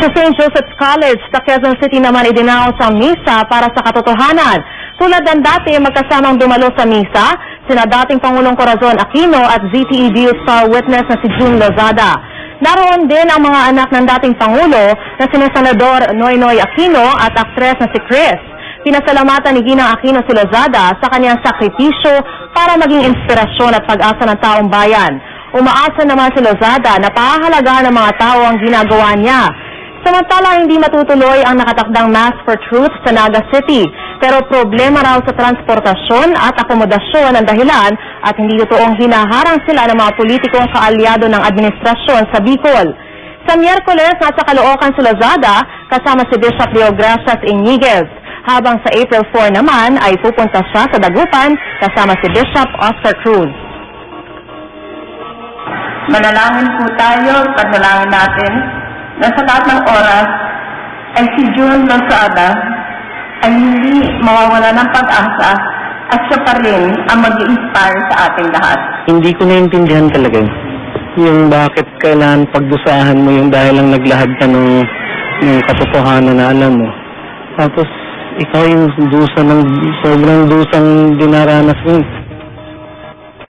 Sa St. Joseph's College sa Quezon City naman idinaos ang misa para sa katotohanan. Tulad ng dati magkasamang dumalo sa misa, sina dating Pangulong Corazon Aquino at ZTE Star Witness na si June Lozada. Naroon din ang mga anak ng dating Pangulo na sina Senador Noynoy Aquino at aktres na si Chris. Pinasalamatan ni Ginang Aquino si Lozada sa kanyang sakripisyo para maging inspirasyon at pag-asa ng taong bayan. Umaasa naman si Lozada na pahahalagahan ng mga tao ang ginagawa niya. Samantala, hindi matutuloy ang nakatakdang Mass for Truth sa Naga City. Pero problema raw sa transportasyon at akomodasyon ang dahilan at hindi totoong hinaharang sila ng mga politikong kaalyado ng administrasyon sa Bicol. Sa Miyerkules, nasa Caloocan si Lozada kasama si Bishop Leo Gracias Iñiguez. Habang sa April 4 naman ay pupunta siya sa Dagupan kasama si Bishop Oscar Cruz. Manalangin po tayo, panalangin natin na sa lahat ng oras ay si June Lozada ay hindi mawawala ng pag-asa at siya pa rin ang mag-i-inspire sa ating lahat. Hindi ko naintindihan talaga yung bakit kailangan pagdusahan mo yung dahil lang naglahad ka ng katotohanan na alam mo. Tapos ikaw yung dusa ng sobrang dusang dinaranas mo.